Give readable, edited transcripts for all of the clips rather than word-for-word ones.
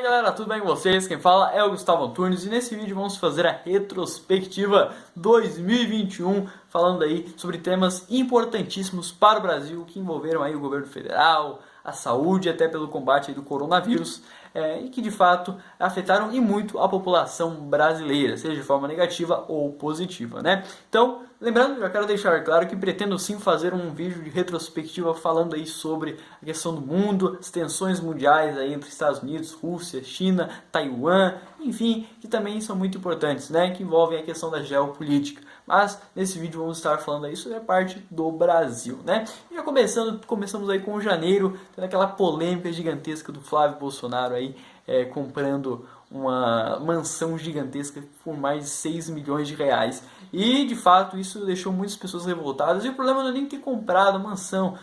galera, tudo bem com vocês? Quem fala é o Gustavo Antunes e nesse vídeo vamos fazer a retrospectiva 2021, falando aí sobre temas importantíssimos para o Brasil que envolveram aí o governo federal, a saúde, até pelo combate aí do coronavírus, e que de fato afetaram e muito a população brasileira, seja de forma negativa ou positiva, né? Então, lembrando, já quero deixar claro que pretendo sim fazer um vídeo de retrospectiva falando aí sobre a questão do mundo, as tensões mundiais aí entre Estados Unidos, Rússia, China, Taiwan, enfim, que também são muito importantes, né? Que envolvem a questão da geopolítica. Mas nesse vídeo vamos estar falando aí sobre a parte do Brasil, né? E já começamos aí com janeiro, tendo aquela polêmica gigantesca do Flávio Bolsonaro aí comprando uma mansão gigantesca por mais de 6 milhões de reais. E de fato isso deixou muitas pessoas revoltadas. E o problema não é nem ter comprado a mansão,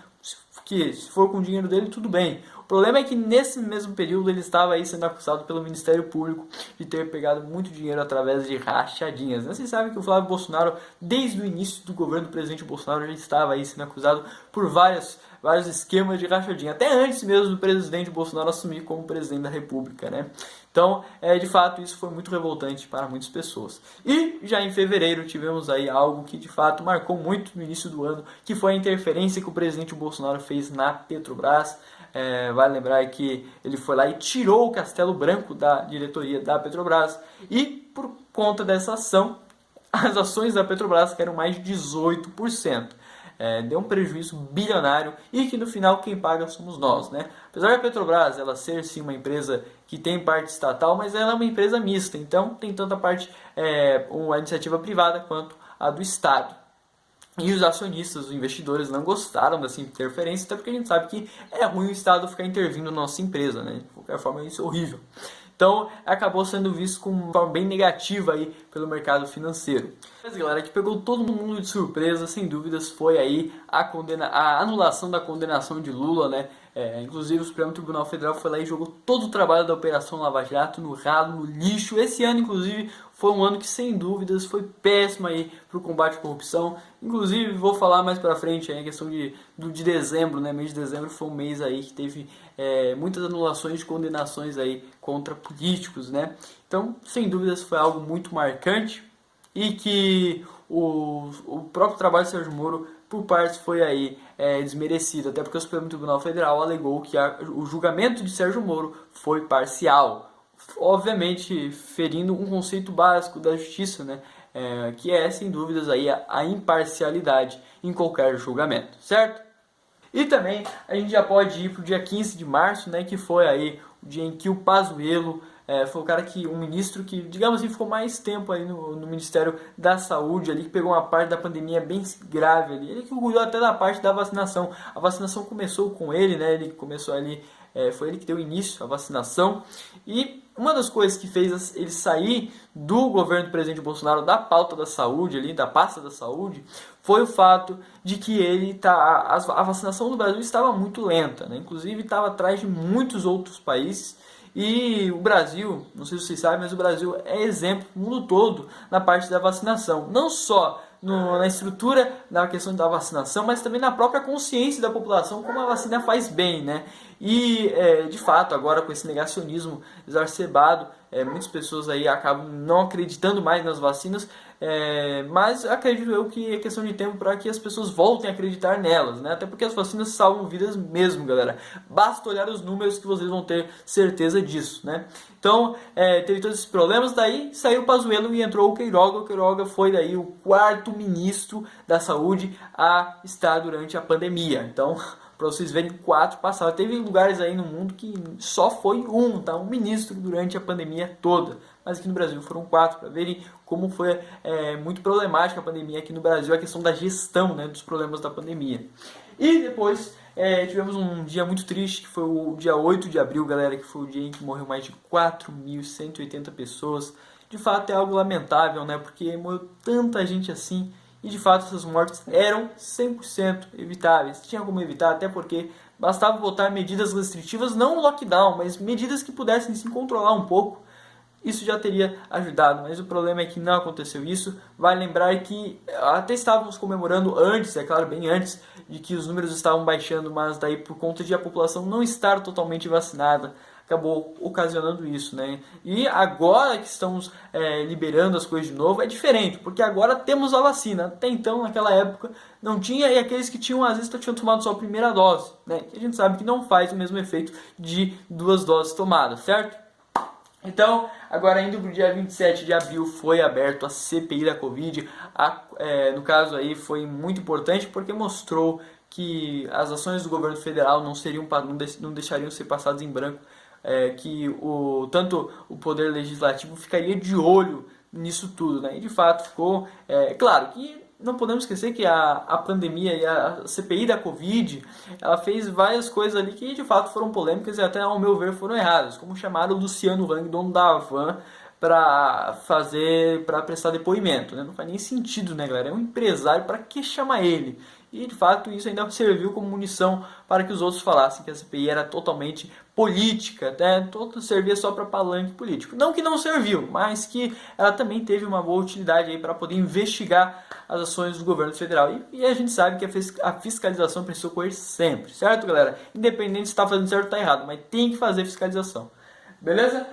porque se for com o dinheiro dele tudo bem. O problema é que nesse mesmo período ele estava aí sendo acusado pelo Ministério Público de ter pegado muito dinheiro através de rachadinhas. Vocês sabem que o Flávio Bolsonaro, desde o início do governo do presidente Bolsonaro, já estava aí sendo acusado por vários esquemas de rachadinha, até antes mesmo do presidente Bolsonaro assumir como presidente da República, né? Então, de fato, isso foi muito revoltante para muitas pessoas. E já em fevereiro tivemos aí algo que de fato marcou muito no início do ano, que foi a interferência que o presidente Bolsonaro fez na Petrobras. Vale lembrar que ele foi lá e tirou o Castelo Branco da diretoria da Petrobras e por conta dessa ação, as ações da Petrobras caíram mais de 18%. Deu um prejuízo bilionário e que no final quem paga somos nós, né? Apesar da Petrobras ela ser sim uma empresa que tem parte estatal, mas ela é uma empresa mista, então tem tanto a parte uma iniciativa privada quanto a do Estado. E os acionistas, os investidores não gostaram dessa interferência, até porque a gente sabe que é ruim o Estado ficar intervindo na nossa empresa, né? De qualquer forma isso é horrível. Então acabou sendo visto com uma forma bem negativa aí pelo mercado financeiro. Mas galera, que pegou todo mundo de surpresa, sem dúvidas, foi aí a anulação da condenação de Lula, né? Inclusive o Supremo Tribunal Federal foi lá e jogou todo o trabalho da Operação Lava Jato no ralo, no lixo. Esse ano, inclusive, foi um ano que sem dúvidas foi péssimo aí para o combate à corrupção. Inclusive, vou falar mais para frente aí, a questão de dezembro, né? Mês de dezembro foi um mês aí que teve muitas anulações de condenações aí contra políticos, né? Então, sem dúvidas, foi algo muito marcante e que o próprio trabalho de Sérgio Moro por partes foi aí desmerecido, até porque o Supremo Tribunal Federal alegou que o julgamento de Sérgio Moro foi parcial, obviamente ferindo um conceito básico da justiça, né? Que é sem dúvidas aí a imparcialidade em qualquer julgamento, certo? E também a gente já pode ir para o dia 15 de março, né, que foi aí o dia em que o Pazuello foi o cara um ministro que, digamos assim, ficou mais tempo aí no Ministério da Saúde, ali, que pegou uma parte da pandemia bem grave ali. Ele que cuidou até da parte da vacinação. A vacinação começou com ele, né? Ele começou ali, foi ele que deu início à vacinação. E uma das coisas que fez ele sair do governo do presidente Bolsonaro, da pauta da saúde, ali, da pasta da saúde, foi o fato de que a vacinação no Brasil estava muito lenta, né? Inclusive estava atrás de muitos outros países. E o Brasil, não sei se vocês sabem, mas o Brasil é exemplo no mundo todo na parte da vacinação. Não só na estrutura da questão da vacinação, mas também na própria consciência da população, como a vacina faz bem, né? E, de fato, agora com esse negacionismo exacerbado, muitas pessoas aí acabam não acreditando mais nas vacinas, mas acredito eu que é questão de tempo para que as pessoas voltem a acreditar nelas, né? Até porque as vacinas salvam vidas mesmo, galera. Basta olhar os números que vocês vão ter certeza disso, né? Então, teve todos esses problemas, daí saiu o Pazuello e entrou o Queiroga. O Queiroga foi daí o quarto ministro da saúde a estar durante a pandemia. Então, para vocês verem, 4 passaram. Teve lugares aí no mundo que só foi um ministro durante a pandemia toda. Mas aqui no Brasil foram 4, para verem como foi muito problemática a pandemia aqui no Brasil, a questão da gestão, né, dos problemas da pandemia. E depois tivemos um dia muito triste, que foi o dia 8 de abril, galera, que foi o dia em que morreu mais de 4.180 pessoas. De fato é algo lamentável, né, porque morreu tanta gente assim. E de fato essas mortes eram 100% evitáveis. Tinha como evitar, até porque bastava botar medidas restritivas, não lockdown, mas medidas que pudessem se controlar um pouco. Isso já teria ajudado, mas o problema é que não aconteceu isso. Vale lembrar que até estávamos comemorando antes, é claro, bem antes, de que os números estavam baixando, mas daí por conta de a população não estar totalmente vacinada, acabou ocasionando isso, né? E agora que estamos liberando as coisas de novo é diferente, porque agora temos a vacina. Até então, naquela época, não tinha, e aqueles que tinham, às vezes, tinham tomado só a primeira dose, né? Que a gente sabe que não faz o mesmo efeito de 2 doses tomadas, certo? Então, agora indo para o dia 27 de abril foi aberto a CPI da Covid. No caso aí foi muito importante porque mostrou que as ações do governo federal não deixariam ser passadas em branco, que tanto o poder legislativo ficaria de olho nisso tudo, né? E de fato ficou, claro que não podemos esquecer que a pandemia e a CPI da Covid, ela fez várias coisas ali que de fato foram polêmicas e até ao meu ver foram erradas, como chamar o Luciano Hang, dono da Havan, para prestar depoimento, né? Não faz nem sentido, né, galera? É um empresário, para que chamar ele? E de fato isso ainda serviu como munição para que os outros falassem que a CPI era totalmente política, né? Servia só para palanque político. Não que não serviu, mas que ela também teve uma boa utilidade aí para poder investigar as ações do governo federal. E a gente sabe que a fiscalização precisa ocorrer sempre, certo, galera? Independente se está fazendo certo ou está errado, mas tem que fazer fiscalização. Beleza?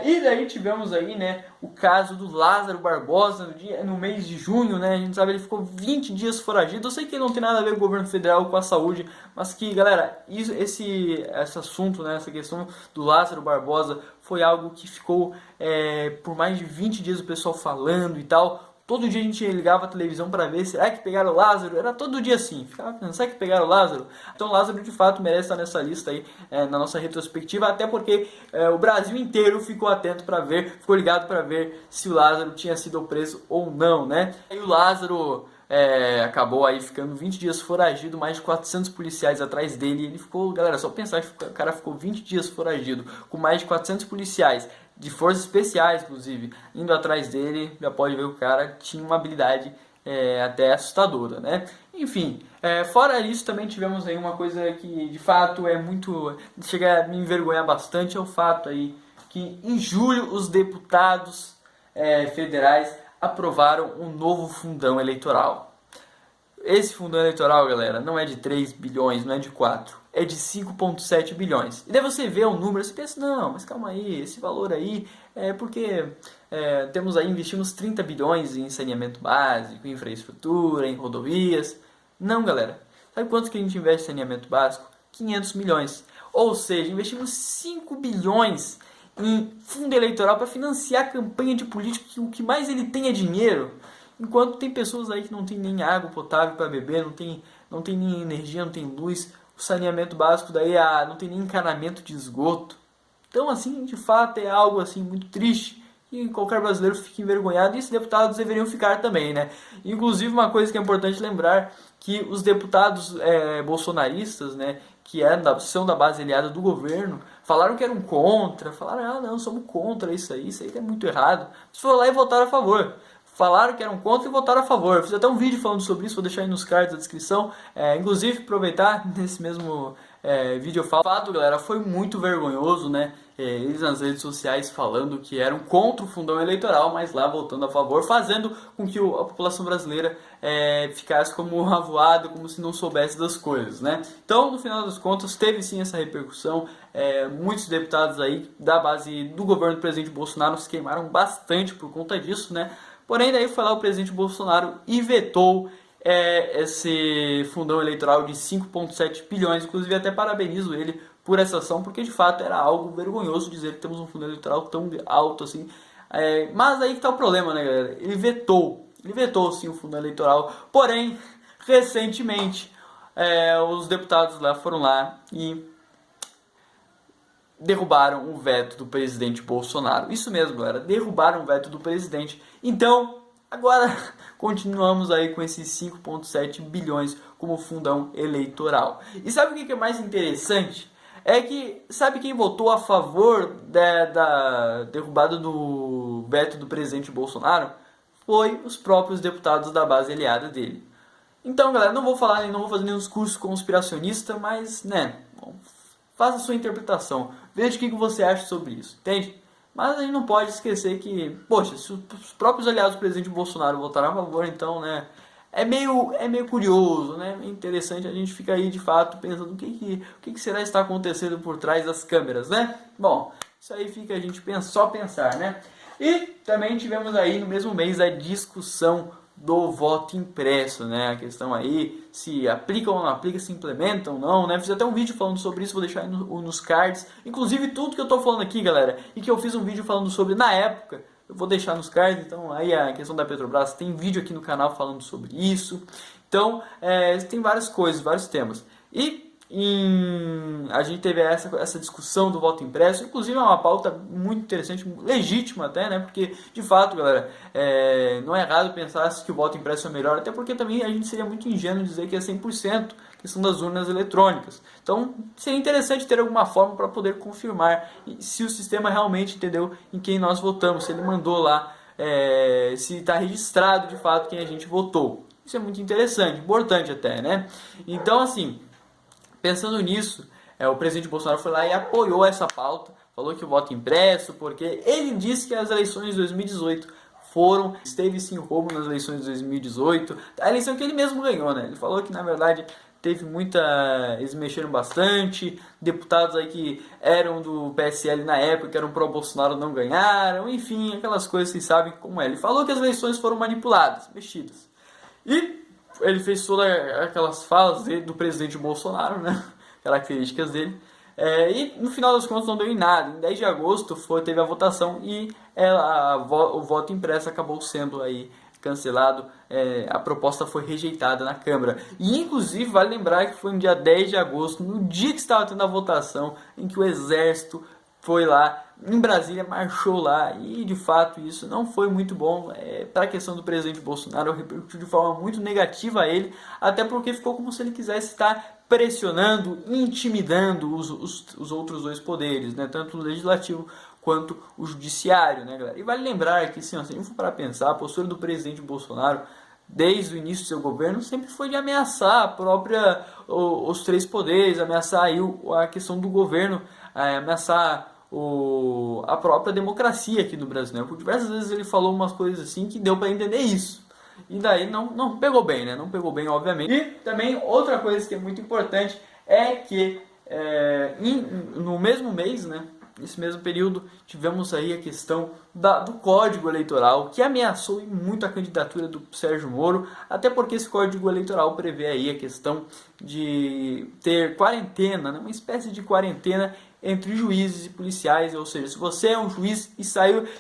E daí tivemos aí, né, o caso do Lázaro Barbosa no mês de junho, né? A gente sabe, ele ficou 20 dias foragido. Eu sei que não tem nada a ver com o governo federal, com a saúde, mas que, galera, esse assunto, né, essa questão do Lázaro Barbosa foi algo que ficou por mais de 20 dias o pessoal falando e tal. Todo dia a gente ligava a televisão para ver, será que pegaram o Lázaro? Era todo dia assim, ficava pensando, será que pegaram o Lázaro? Então o Lázaro de fato merece estar nessa lista aí, na nossa retrospectiva, até porque o Brasil inteiro ficou atento para ver, ficou ligado para ver se o Lázaro tinha sido preso ou não, né? E o Lázaro acabou aí ficando 20 dias foragido, mais de 400 policiais atrás dele, e ele ficou, galera, só pensar que o cara ficou 20 dias foragido, com mais de 400 policiais, de forças especiais, inclusive, indo atrás dele, já pode ver que o cara tinha uma habilidade até assustadora, né? Enfim, fora isso, também tivemos aí uma coisa que, de fato, chega a me envergonhar bastante, é o fato aí que, em julho, os deputados federais aprovaram um novo fundão eleitoral. Esse fundão eleitoral, galera, não é de 3 bilhões, não é de 4, é de 5,7 bilhões. E daí você vê o número, você pensa, não, mas calma aí, esse valor aí é porque investimos 30 bilhões em saneamento básico, em infraestrutura, em rodovias. Não, galera. Sabe quanto que a gente investe em saneamento básico? 500 milhões. Ou seja, investimos 5 bilhões em fundo eleitoral para financiar a campanha de político, que o que mais ele tem é dinheiro. Enquanto tem pessoas aí que não tem nem água potável para beber, não tem nem energia, não tem luz, o saneamento básico daí não tem nem encanamento de esgoto. Então, assim, de fato é algo assim muito triste e qualquer brasileiro fica envergonhado, e esses deputados deveriam ficar também, né? Inclusive, uma coisa que é importante lembrar, que os deputados bolsonaristas, né, que são da base aliada do governo, falaram que eram contra, falaram, não, somos contra isso aí é muito errado. Eles foram lá e votaram a favor. Falaram que eram contra e votaram a favor. Eu fiz até um vídeo falando sobre isso, vou deixar aí nos cards da descrição. Inclusive, aproveitar nesse mesmo vídeo eu falo, galera, foi muito vergonhoso, né? Eles nas redes sociais falando que eram contra o fundão eleitoral, mas lá votando a favor, fazendo com que a população brasileira ficasse como avoada, como se não soubesse das coisas, né? Então, no final das contas, teve sim essa repercussão. Muitos deputados aí da base do governo do presidente Bolsonaro se queimaram bastante por conta disso, né? Porém, daí foi lá o presidente Bolsonaro e vetou esse fundão eleitoral de 5,7 bilhões. Inclusive, até parabenizo ele por essa ação, porque de fato era algo vergonhoso dizer que temos um fundo eleitoral tão alto assim. Mas aí que está o problema, né, galera? Ele vetou sim o fundo eleitoral. Porém, recentemente, os deputados lá foram lá e derrubaram o veto do presidente Bolsonaro. Isso mesmo, galera, derrubaram o veto do presidente. Então, agora continuamos aí com esses 5,7 bilhões como fundão eleitoral. E sabe o que é mais interessante? É que, sabe quem votou a favor da derrubada do veto do presidente Bolsonaro? Foi os próprios deputados da base aliada dele. Então, galera, não vou fazer nenhum discurso conspiracionista, mas, né, faça a sua interpretação. Veja o que você acha sobre isso, entende? Mas a gente não pode esquecer que, poxa, se os próprios aliados do presidente Bolsonaro votaram a favor, então, né, é meio curioso, né? É interessante, a gente fica aí de fato pensando o que será que está acontecendo por trás das câmeras, né? Bom, isso aí fica a gente só pensar, né? E também tivemos aí no mesmo mês a discussão do voto impresso, né? A questão aí se aplica ou não aplica, se implementa ou não, né? Fiz até um vídeo falando sobre isso, vou deixar aí nos cards. Inclusive tudo que eu tô falando aqui, galera, e que eu fiz um vídeo falando sobre na época, eu vou deixar nos cards. Então aí a questão da Petrobras, tem vídeo aqui no canal falando sobre isso. Então tem várias coisas, vários temas. E a gente teve essa discussão do voto impresso, inclusive é uma pauta muito interessante, legítima até, né? Porque, de fato, galera, não é errado pensar que o voto impresso é melhor, até porque também a gente seria muito ingênuo dizer que é 100% questão das urnas eletrônicas. Então, seria interessante ter alguma forma para poder confirmar se o sistema realmente entendeu em quem nós votamos, se ele mandou lá, se está registrado de fato quem a gente votou. Isso é muito interessante, importante até, né? Então, assim, pensando nisso, o presidente Bolsonaro foi lá e apoiou essa pauta, falou que o voto impresso, porque ele disse que as eleições de 2018 esteve sim roubo nas eleições de 2018, a eleição que ele mesmo ganhou, né? Ele falou que na verdade teve eles mexeram bastante, deputados aí que eram do PSL na época, que eram pró-Bolsonaro, não ganharam, enfim, aquelas coisas que vocês sabem como é. Ele falou que as eleições foram manipuladas, mexidas. E ele fez todas aquelas falas do presidente Bolsonaro, né? Características dele. E no final das contas não deu em nada. Em 10 de agosto teve a votação e o voto impresso acabou sendo aí cancelado. A proposta foi rejeitada na Câmara. E inclusive vale lembrar que foi no dia 10 de agosto, no dia que estava tendo a votação, em que o Exército foi lá em Brasília, marchou lá, e de fato isso não foi muito bom para a questão do presidente Bolsonaro, repercutiu de forma muito negativa a ele, até porque ficou como se ele quisesse estar pressionando, intimidando os outros dois poderes, né? Tanto o legislativo quanto o judiciário, né, galera? E vale lembrar que, se a gente for para pensar, a postura do presidente Bolsonaro desde o início do seu governo sempre foi de ameaçar os três poderes, ameaçar aí a questão do governo, ameaçar a própria democracia aqui no Brasil, né? Por diversas vezes ele falou umas coisas assim que deu para entender isso. E daí não pegou bem, né? Não pegou bem, obviamente. E também outra coisa que é muito importante é que no mesmo mês, né? Nesse mesmo período, tivemos aí a questão do Código Eleitoral, que ameaçou muito a candidatura do Sérgio Moro, até porque esse Código Eleitoral prevê aí a questão de ter quarentena, né? Uma espécie de quarentena entre juízes e policiais, ou seja, se você é um juiz e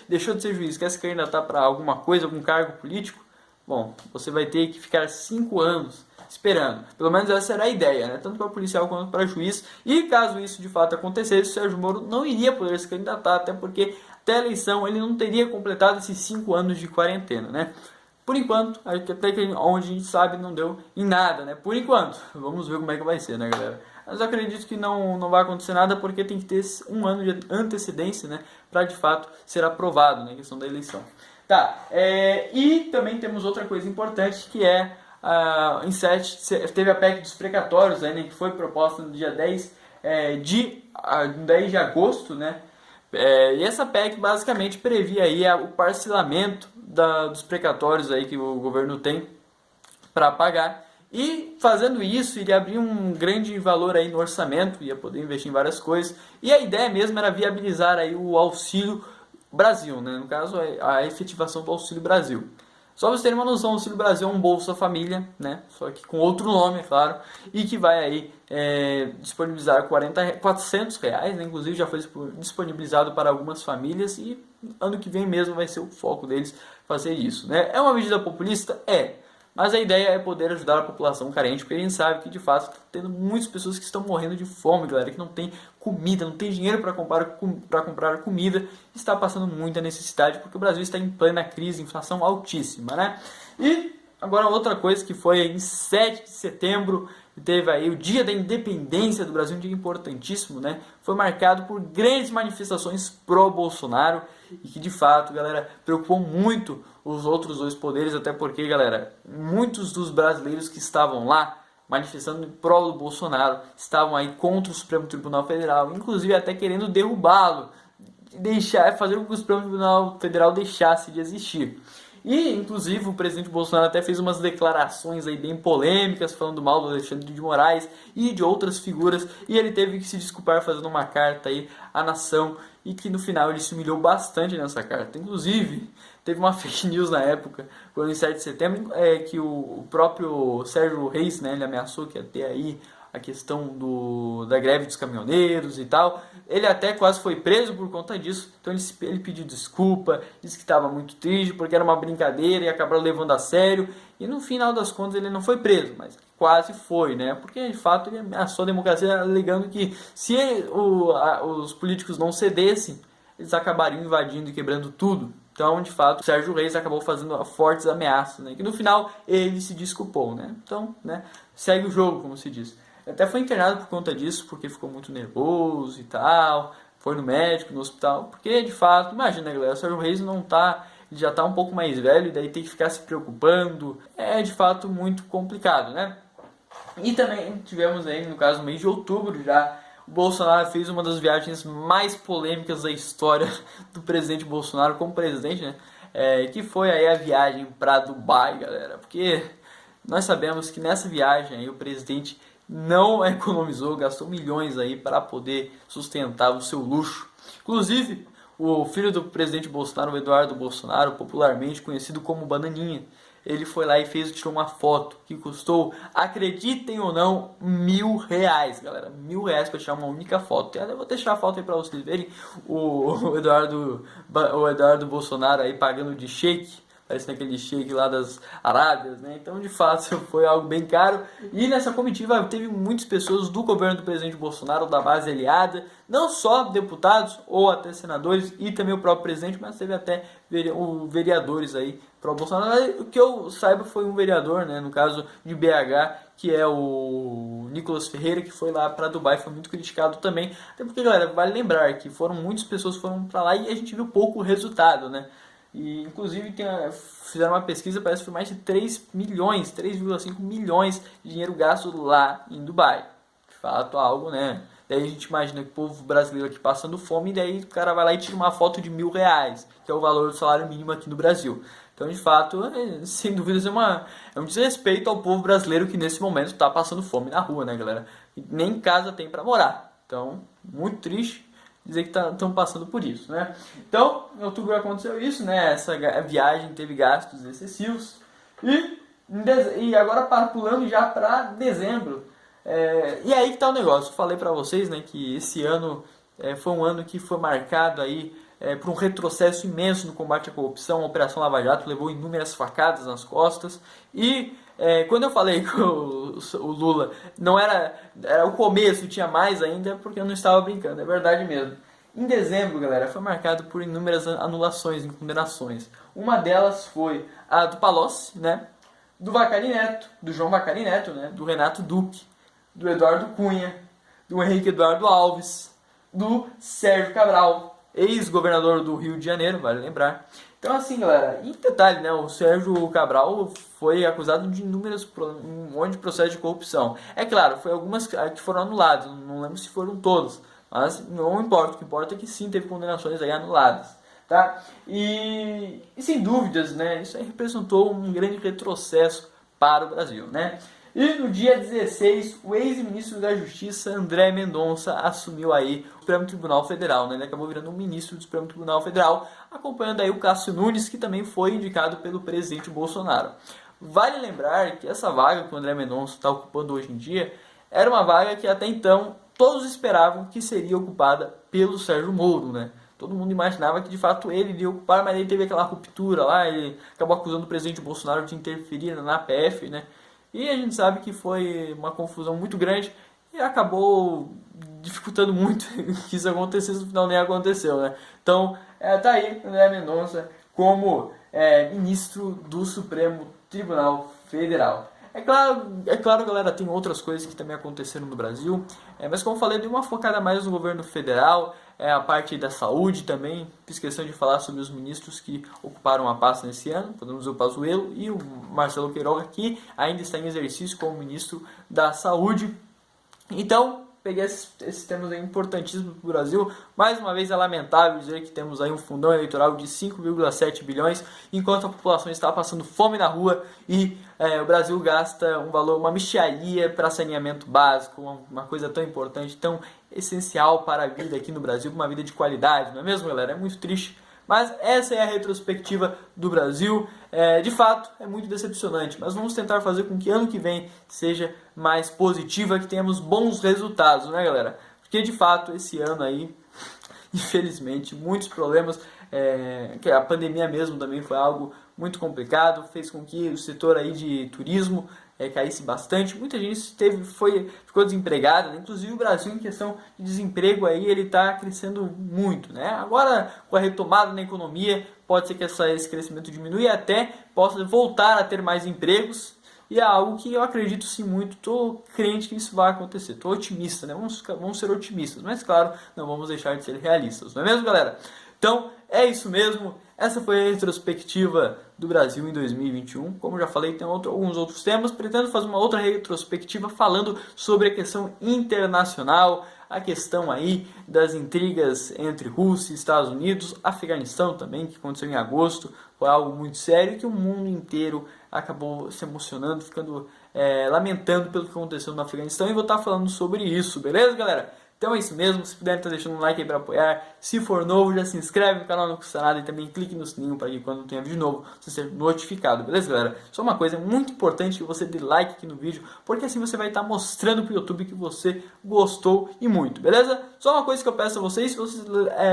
deixou de ser juiz, quer se candidatar para alguma coisa, algum cargo político, bom, você vai ter que ficar 5 anos esperando. Pelo menos essa era a ideia, né? Tanto para policial quanto para juiz. E caso isso de fato acontecesse, o Sérgio Moro não iria poder se candidatar, até porque até a eleição ele não teria completado esses 5 anos de quarentena, né? Por enquanto, até que onde a gente sabe não deu em nada, né? Por enquanto. Vamos ver como é que vai ser, né, galera? Mas eu acredito que não vai acontecer nada, porque tem que ter um ano de antecedência, né? Para de fato ser aprovado, né? A questão da eleição. Tá, e também temos outra coisa importante, que teve a PEC dos precatórios, né, que foi proposta no dia 10 de agosto, né? E essa PEC basicamente previa aí o parcelamento dos precatórios aí que o governo tem para pagar. E fazendo isso, iria abrir um grande valor aí no orçamento, ia poder investir em várias coisas. E a ideia mesmo era viabilizar aí o Auxílio Brasil, né? No caso, a efetivação do Auxílio Brasil. Só pra vocês terem uma noção, o Auxílio Brasil é um Bolsa Família, né? Só que com outro nome, é claro, e que vai aí disponibilizar R$ 400, né? Inclusive já foi disponibilizado para algumas famílias, e ano que vem mesmo vai ser o foco deles fazer isso, né? É uma medida populista? Mas a ideia é poder ajudar a população carente, porque a gente sabe que de fato está tendo muitas pessoas que estão morrendo de fome, galera, que não tem comida, não tem dinheiro para comprar comida, está passando muita necessidade, porque o Brasil está em plena crise, inflação altíssima, né? E agora outra coisa que foi em 7 de setembro, teve aí o Dia da Independência do Brasil, um dia importantíssimo, né? Foi marcado por grandes manifestações pró-Bolsonaro, e que de fato, galera, preocupou muito os outros dois poderes, até porque, galera, muitos dos brasileiros que estavam lá manifestando em prol do Bolsonaro estavam aí contra o Supremo Tribunal Federal, inclusive até querendo derrubá-lo, fazer com que o Supremo Tribunal Federal deixasse de existir. E, inclusive, o presidente Bolsonaro até fez umas declarações aí bem polêmicas, falando mal do Alexandre de Moraes e de outras figuras, e ele teve que se desculpar fazendo uma carta aí à nação, e que no final ele se humilhou bastante nessa carta. Inclusive, teve uma fake news na época, quando em 7 de setembro, que o próprio Sérgio Reis, né, ele ameaçou que ia ter aí a questão da greve dos caminhoneiros e tal. Ele até quase foi preso por conta disso. Então ele pediu desculpa, disse que estava muito triste porque era uma brincadeira e acabaram levando a sério. E no final das contas ele não foi preso, mas quase foi, né? Porque de fato ele ameaçou a democracia, alegando que se os políticos não cedessem, eles acabariam invadindo e quebrando tudo. Então, de fato, o Sérgio Reis acabou fazendo fortes ameaças, né? Que no final ele se desculpou, né? Então, né, segue o jogo, como se diz. Até foi internado por conta disso, porque ficou muito nervoso e tal. Foi no médico, no hospital. Porque, de fato, imagina, galera, o Sérgio Reis não tá... Ele já tá um pouco mais velho, e daí tem que ficar se preocupando. É, de fato, muito complicado, né? E também tivemos aí, no caso, no mês de outubro já, o Bolsonaro fez uma das viagens mais polêmicas da história do presidente Bolsonaro como presidente, né? Que foi aí a viagem para Dubai, galera. Porque nós sabemos que nessa viagem aí o presidente não economizou, gastou milhões aí para poder sustentar o seu luxo. Inclusive, o filho do presidente Bolsonaro, o Eduardo Bolsonaro, popularmente conhecido como Bananinha, ele foi lá e tirou uma foto que custou, acreditem ou não, R$1.000, galera. R$1.000 para tirar uma única foto. Eu vou deixar a foto aí para vocês verem o Eduardo Bolsonaro aí pagando de shake. Parecendo aquele shake lá das Arábias, né? Então, de fato, foi algo bem caro. E nessa comitiva teve muitas pessoas do governo do presidente Bolsonaro, da base aliada, não só deputados ou até senadores e também o próprio presidente, mas teve até vereadores aí para o Bolsonaro. O que eu saiba foi um vereador, né? No caso de BH, que é o Nicolas Ferreira, que foi lá para Dubai, foi muito criticado também. Até porque, galera, vale lembrar que muitas pessoas foram para lá e a gente viu pouco resultado, né? E inclusive fizeram uma pesquisa, parece que foi mais de 3,5 milhões de dinheiro gasto lá em Dubai. De fato, algo, né? Daí a gente imagina que o povo brasileiro aqui passando fome, e daí o cara vai lá e tira uma foto de R$1.000, que é o valor do salário mínimo aqui no Brasil. Então, de fato, sem dúvidas, é um desrespeito ao povo brasileiro que nesse momento está passando fome na rua, né, galera? E nem casa tem para morar. Então, muito triste dizer que estão passando por isso, né? Então, em outubro aconteceu isso, né? Essa viagem teve gastos excessivos. E agora pulando já para dezembro. E aí que tá o negócio. Eu falei para vocês, né, que esse ano foi um ano que foi marcado aí por um retrocesso imenso no combate à corrupção. A Operação Lava Jato levou inúmeras facadas nas costas. E quando eu falei que o Lula não era o começo, tinha mais ainda, porque eu não estava brincando, é verdade mesmo. Em dezembro, galera, foi marcado por inúmeras anulações e condenações. Uma delas foi a do Palocci, né, do Vacari Neto, do João Vacari Neto, né, do Renato Duque, do Eduardo Cunha, do Henrique Eduardo Alves, do Sérgio Cabral, ex-governador do Rio de Janeiro, vale lembrar. Então, assim, galera, em detalhe, né, o Sérgio Cabral foi acusado de um monte de processos de corrupção. É claro, foi algumas que foram anuladas, não lembro se foram todas, mas não importa, o que importa é que sim, teve condenações aí anuladas. Tá? E sem dúvidas, né, isso aí representou um grande retrocesso para o Brasil, né? E no dia 16, o ex-ministro da Justiça, André Mendonça, assumiu aí o Supremo Tribunal Federal, né? Ele acabou virando um ministro do Supremo Tribunal Federal, acompanhando aí o Cássio Nunes, que também foi indicado pelo presidente Bolsonaro. Vale lembrar que essa vaga que o André Mendonça está ocupando hoje em dia era uma vaga que até então todos esperavam que seria ocupada pelo Sérgio Moro, né? Todo mundo imaginava que de fato ele iria ocupar, mas ele teve aquela ruptura lá, ele acabou acusando o presidente Bolsonaro de interferir na APF, né? E a gente sabe que foi uma confusão muito grande e acabou dificultando muito que isso acontecesse, no final nem aconteceu, né? Então, tá aí André Mendonça como ministro do Supremo Tribunal Federal. É claro, galera, tem outras coisas que também aconteceram no Brasil, mas como eu falei, dei uma focada mais no governo federal, a parte da saúde também. Fiz questão de falar sobre os ministros que ocuparam a pasta nesse ano, podemos o Pazuello e o Marcelo Queiroga, que ainda está em exercício como ministro da Saúde. Então, peguei esses temas aí importantíssimos para o Brasil. Mais uma vez é lamentável dizer que temos aí um fundão eleitoral de 5,7 bilhões, enquanto a população está passando fome na rua e o Brasil gasta um valor, uma mixaria para saneamento básico, uma coisa tão importante, tão essencial para a vida aqui no Brasil, uma vida de qualidade, não é mesmo, galera? É muito triste. Mas essa é a retrospectiva do Brasil. De fato, é muito decepcionante, mas vamos tentar fazer com que ano que vem seja mais positiva, que tenhamos bons resultados, né, galera? Porque, de fato, esse ano aí, infelizmente, muitos problemas, que a pandemia mesmo também foi algo muito complicado, fez com que o setor aí de turismo caísse bastante, muita gente ficou desempregada, né? Inclusive o Brasil em questão de desemprego aí, ele está crescendo muito, né? Agora com a retomada na economia, pode ser que esse crescimento diminua e até possa voltar a ter mais empregos, e é algo que eu acredito sim muito, estou crente que isso vai acontecer, estou otimista, né? Vamos ser otimistas, mas claro, não vamos deixar de ser realistas, não é mesmo, galera? Então, é isso mesmo. Essa foi a retrospectiva do Brasil em 2021. Como já falei, tem alguns outros temas. Pretendo fazer uma outra retrospectiva falando sobre a questão internacional, a questão aí das intrigas entre Rússia e Estados Unidos, Afeganistão também, que aconteceu em agosto. Foi algo muito sério que o mundo inteiro acabou se emocionando, ficando lamentando pelo que aconteceu no Afeganistão. E vou estar falando sobre isso, beleza, galera? Então é isso mesmo, se puder estar deixando um like aí para apoiar. Se for novo, já se inscreve no canal, não custa nada, e também clique no sininho para que quando tenha vídeo novo você seja notificado, beleza, galera? Só uma coisa, é muito importante que você dê like aqui no vídeo, porque assim você vai estar mostrando para o YouTube que você gostou e muito, beleza? Só uma coisa que eu peço a vocês, se vocês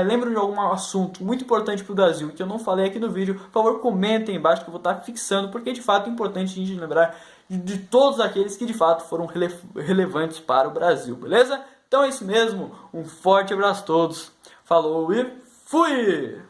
lembram de algum assunto muito importante para o Brasil que eu não falei aqui no vídeo, por favor comentem aí embaixo que eu vou estar fixando, porque de fato é importante a gente lembrar de todos aqueles que de fato foram relevantes para o Brasil, beleza? Então é isso mesmo, um forte abraço a todos, falou e fui!